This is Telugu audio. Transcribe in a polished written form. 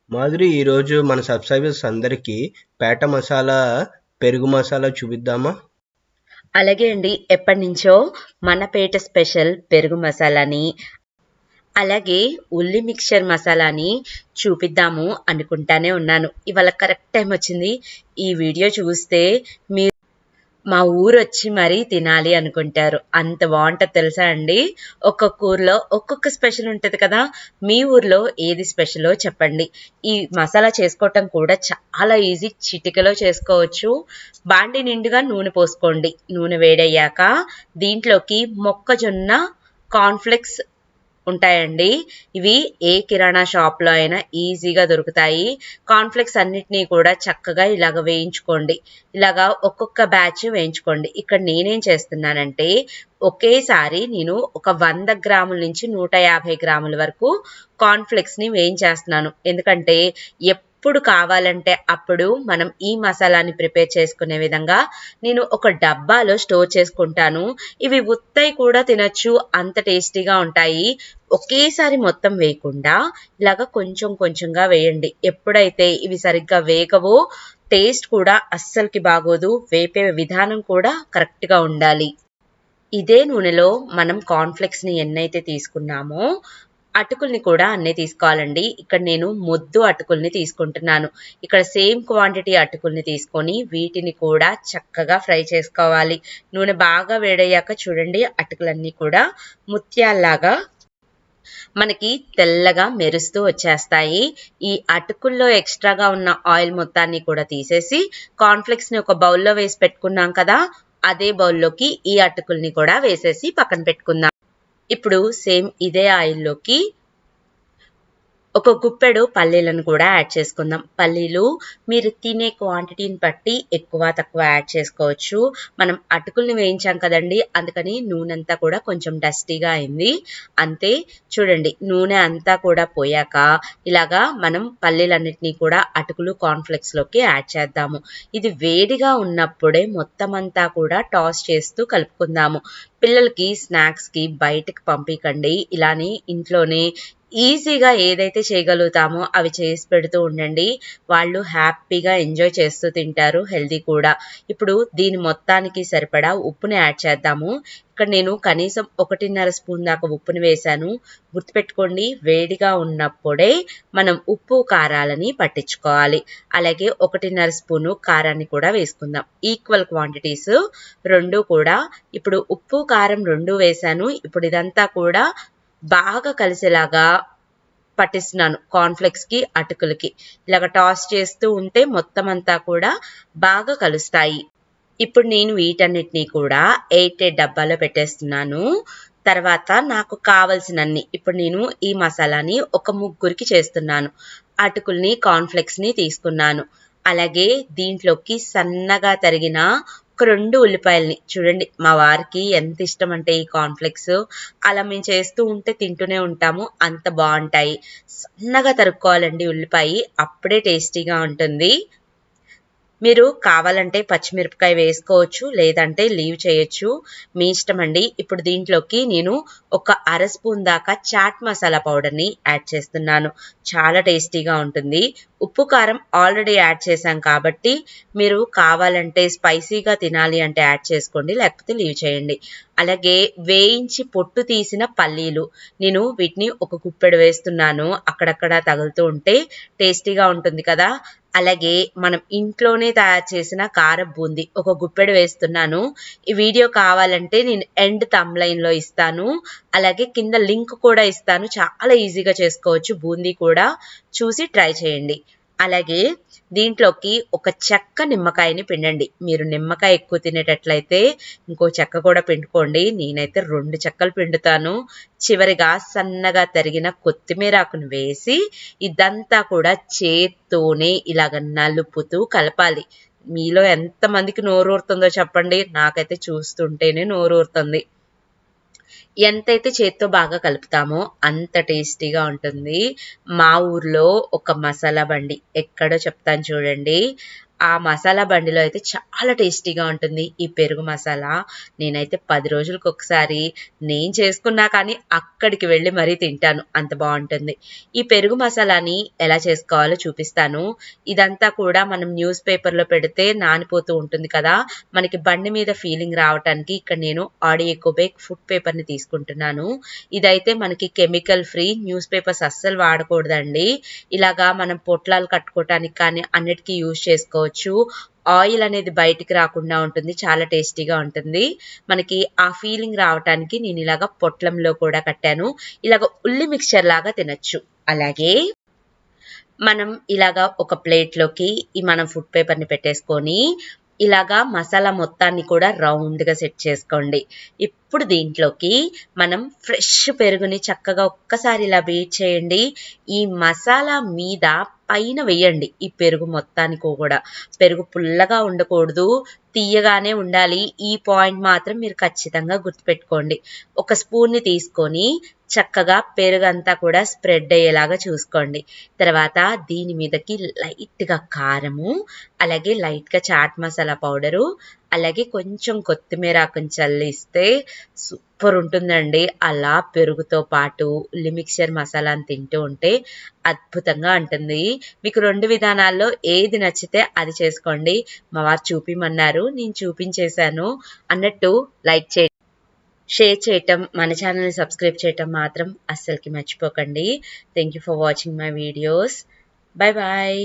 మాధురి, ఈరోజు మన సబ్స్క్రైబర్స్ అందరికీ పేట మసాలా, పెరుగు మసాలా చూపిద్దామా? అలాగే అండి. ఎప్పటినుంచో మన పేట స్పెషల్ పెరుగు మసాలాని, అలాగే ఉల్లి మిక్చర్ మసాలాని చూపిద్దాము అనుకుంటానే ఉన్నాను. ఇవాళ కరెక్ట్ టైం వచ్చింది. ఈ వీడియో చూస్తే మీరు మా ఊరొచ్చి మరీ తినాలి అనుకుంటారు. అంత బాగుంటుంది తెలుసా అండి. ఒక్కొక్క ఊర్లో ఒక్కొక్క స్పెషల్ ఉంటుంది కదా. మీ ఊర్లో ఏది స్పెషలో చెప్పండి. ఈ మసాలా చేసుకోవటం కూడా చాలా ఈజీ, చిటికలో చేసుకోవచ్చు. బాండి నిండుగా నూనె పోసుకోండి. నూనె వేడయ్యాక దీంట్లోకి మొక్కజొన్న కార్న్ఫ్లెక్స్ ఉంటాయండి. ఇవి ఏ కిరాణా షాప్లో అయినా ఈజీగా దొరుకుతాయి. కార్న్ఫ్లెక్స్ అన్నిటినీ కూడా చక్కగా ఇలాగ వేయించుకోండి. ఇలాగా ఒక్కొక్క బ్యాచ్ వేయించుకోండి. ఇక్కడ నేనేం చేస్తున్నానంటే ఒకేసారి నేను ఒక 100 గ్రాముల నుంచి 150 గ్రాముల వరకు కార్న్ఫ్లెక్స్ని వేయించేస్తున్నాను. ఎందుకంటే ఎప్పుడు కావాలంటే అప్పుడు మనం ఈ మసాలాని ప్రిపేర్ చేసుకునే విధంగా నేను ఒక డబ్బాలో స్టోర్ చేసుకుంటాను. ఇవి ఉత్తయి కూడా తినొచ్చు, అంత టేస్టీగా ఉంటాయి. ఒకేసారి మొత్తం వేయకుండా ఇలాగ కొంచెం కొంచెంగా వేయండి. ఎప్పుడైతే ఇవి సరిగ్గా వేగవో టేస్ట్ కూడా అస్సలకి బాగోదు. వేపే విధానం కూడా కరెక్ట్గా ఉండాలి. ఇదే నూనెలో మనం కార్న్ఫ్లెక్స్ని ఎన్నైతే తీసుకున్నామో అటుకుల్ని కూడా అన్నే తీసుకోవాలండి. ఇక్కడ నేను మొద్దు అటుకుల్ని తీసుకుంటున్నాను. ఇక్కడ సేమ్ క్వాంటిటీ అటుకుల్ని తీసుకొని వీటిని కూడా చక్కగా ఫ్రై చేసుకోవాలి. నూనె బాగా వేడయ్యాక చూడండి, అటుకులన్నీ కూడా ముత్యాల్లాగా మనకి తెల్లగా మెరుస్తూ వచ్చేస్తాయి. ఈ అటుకుల్లో ఎక్స్ట్రాగా ఉన్న ఆయిల్ మొత్తాన్ని కూడా తీసేసి కార్న్ఫ్లెక్స్ని ఒక బౌల్లో వేసి పెట్టుకున్నాం కదా, అదే బౌల్లోకి ఈ అటుకుల్ని కూడా వేసేసి పక్కన పెట్టుకుందాం. ఇప్పుడు సేమ్ ఇదే ఆయిల్లోకి ఒక గుప్పెడు పల్లీలను కూడా యాడ్ చేసుకుందాం. పల్లీలు మీరు తినే క్వాంటిటీని బట్టి ఎక్కువ తక్కువ యాడ్ చేసుకోవచ్చు. మనం అటుకుల్ని వేయించాం కదండి, అందుకని నూనె అంతా కూడా కొంచెం డస్టీగా అయింది. అంతే. చూడండి, నూనె అంతా కూడా పోయాక ఇలాగా మనం పల్లీలన్నిటినీ కూడా అటుకులు కార్న్ఫ్లెక్స్లోకి యాడ్ చేద్దాము. ఇది వేడిగా ఉన్నప్పుడే మొత్తం అంతా కూడా టాస్ చేస్తూ కలుపుకుందాము. పిల్లలకి స్నాక్స్కి బయటకు పంపించకండి. ఇలానే ఇంట్లోనే ఈజీగా ఏదైతే చేయగలుగుతామో అవి చేసి పెడుతూ ఉండండి. వాళ్ళు హ్యాపీగా ఎంజాయ్ చేస్తూ తింటారు, హెల్దీ కూడా. ఇప్పుడు దీని మొత్తానికి సరిపడా ఉప్పుని యాడ్ చేద్దాము. ఇక్కడ నేను కనీసం 1.5 స్పూన్ దాకా ఉప్పుని వేశాను. గుర్తుపెట్టుకోండి, వేడిగా ఉన్నప్పుడే మనం ఉప్పు కారాలని పట్టించుకోవాలి. అలాగే 1.5 స్పూను కారాన్ని కూడా వేసుకుందాం. ఈక్వల్ క్వాంటిటీస్ రెండు కూడా. ఇప్పుడు ఉప్పు కారం రెండు వేశాను. ఇప్పుడు ఇదంతా కూడా బాగా కలిసేలాగా పట్టిస్తున్నాను. కార్న్ఫ్లెక్స్కి అటుకులకి ఇలాగ టాస్ చేస్తూ ఉంటే మొత్తం అంతా కూడా బాగా కలుస్తాయి. ఇప్పుడు నేను వీటన్నిటినీ కూడా 8 డబ్బాలో పెట్టేస్తున్నాను. తర్వాత నాకు కావలసినన్ని ఇప్పుడు నేను ఈ మసాలాని ఒక ముగ్గురికి చేస్తున్నాను. అటుకుల్ని కార్న్ఫ్లెక్స్ని తీసుకున్నాను. అలాగే దీంట్లోకి సన్నగా తరిగిన ఒక 2 ఉల్లిపాయల్ని, చూడండి మా వారికి ఎంత ఇష్టం అంటే ఈ కార్న్ఫ్లెక్స్, అలా మేము చేస్తూ ఉంటే తింటూనే ఉంటాము, అంత బాగుంటాయి. సన్నగా తరుక్కోవాలండి ఉల్లిపాయ, అప్పుడే టేస్టీగా ఉంటుంది. మీరు కావాలంటే పచ్చిమిరపకాయ వేసుకోవచ్చు, లేదంటే లీవ్ చేయొచ్చు, మీ ఇష్టం అండి. ఇప్పుడు దీంట్లోకి నేను ఒక 1/2 స్పూన్ దాకా చాట్ మసాలా పౌడర్ని యాడ్ చేస్తున్నాను. చాలా టేస్టీగా ఉంటుంది. ఉప్పు కారం ఆల్రెడీ యాడ్ చేశాం కాబట్టి మీరు కావాలంటే స్పైసీగా తినాలి అంటే యాడ్ చేసుకోండి, లేకపోతే లీవ్ చేయండి. అలాగే వేయించి పొట్టు తీసిన పల్లీలు, నేను వీటిని ఒక గుప్పెడు వేస్తున్నాను. అక్కడక్కడ తగులుతూ ఉంటే టేస్టీగా ఉంటుంది కదా. అలాగే మనం ఇంట్లోనే తయారు చేసిన కారం బూందీ ఒక గుప్పెడు వేస్తున్నాను. ఈ వీడియో కావాలంటే నేను ఎండ్ థంబ్‌లైన్‌లో ఇస్తాను. అలాగే కింద లింక్ కూడా ఇస్తాను. చాలా ఈజీగా చేసుకోవచ్చు బూందీ కూడా, చూసి ట్రై చేయండి. అలాగే దీంట్లోకి ఒక చెక్క నిమ్మకాయని పిండండి. మీరు నిమ్మకాయ ఎక్కువ తినేటట్లయితే ఇంకో చెక్క కూడా పిండుకోండి. నేనైతే 2 చెక్కలు పిండుతాను. చివరిగా సన్నగా తరిగిన కొత్తిమీర ఆకును వేసి ఇదంతా కూడా చేత్తోనే ఇలాగ నలుపుతూ కలపాలి. మీలో ఎంతమందికి నోరూరుతుందో చెప్పండి. నాకైతే చూస్తుంటేనే నోరూరుతుంది. ఎంతైతే చేత్తో బాగా కలుపుతామో అంత టేస్టీగా ఉంటుంది. మా ఊర్లో ఒక మసాలా బండి ఎక్కడో చెప్తాను చూడండి. ఆ మసాలా బండిలో అయితే చాలా టేస్టీగా ఉంటుంది ఈ పెరుగు మసాలా. నేనైతే 10 రోజులకు ఒకసారి నేను చేసుకున్నా కానీ అక్కడికి వెళ్ళి మరీ తింటాను, అంత బాగుంటుంది. ఈ పెరుగు మసాలాని ఎలా చేసుకోవాలో చూపిస్తాను. ఇదంతా కూడా మనం న్యూస్ పేపర్లో పెడితే నానిపోతూ ఉంటుంది కదా, మనకి బండి మీద ఫీలింగ్ రావటానికి ఇక్కడ నేను ఆడియోకోబేక్ ఫుడ్ పేపర్ని తీసుకుంటున్నాను. ఇదైతే మనకి కెమికల్ ఫ్రీ, న్యూస్ పేపర్స్ అస్సలు వాడకూడదండి. ఇలాగా మనం పొట్లాలు కట్టుకోవటానికి కానీ అన్నిటికీ యూజ్ చేసుకోవచ్చు. ఆయిల్ అనేది బయటికి రాకుండా ఉంటుంది, చాలా టేస్టీగా ఉంటుంది. మనకి ఆ ఫీలింగ్ రావటానికి నేను ఇలాగ పొట్లంలో కూడా కట్టాను. ఇలాగ ఉల్లి మిక్చర్ లాగా తినొచ్చు. అలాగే మనం ఇలాగా ఒక ప్లేట్లోకి ఈ మనం ఫుడ్ పేపర్ని పెట్టేసుకొని ఇలాగా మసాలా మొత్తాన్ని కూడా రౌండ్గా సెట్ చేసుకోండి. ఇప్పుడు దీంట్లోకి మనం ఫ్రెష్ పెరుగుని చక్కగా ఒక్కసారి ఇలా బీట్ చేయండి. ఈ మసాలా మీద పైన వేయండి ఈ పెరుగు మొత్తానికి కూడా. పెరుగు పుల్లగా ఉండకూడదు, తీయగానే ఉండాలి. ఈ పాయింట్ మాత్రం మీరు ఖచ్చితంగా గుర్తుపెట్టుకోండి. ఒక స్పూన్ని తీసుకొని చక్కగా పెరుగంతా కూడా స్ప్రెడ్ అయ్యేలాగా చూసుకోండి. తర్వాత దీని మీదకి లైట్గా కారము, అలాగే లైట్గా చాట్ మసాలా పౌడరు, అలాగే కొంచెం కొత్తిమీర ఆకుని చల్లిస్తే సూపర్ ఉంటుందండి. అలా పెరుగుతో పాటు ఉల్లి మిక్చర్ మసాలాని తింటూ ఉంటే అద్భుతంగా ఉంటుంది. మీకు 2 విధానాల్లో ఏది నచ్చితే అది చేసుకోండి. మా వారు చూపిమన్నారు, నేను చూపించేశాను. అన్నట్టు లైక్ చేయండి, షేర్ చేయటం, మన ఛానల్ని సబ్స్క్రైబ్ చేయటం మాత్రం అస్సలకి మర్చిపోకండి. Thank you for watching my videos. Bye bye.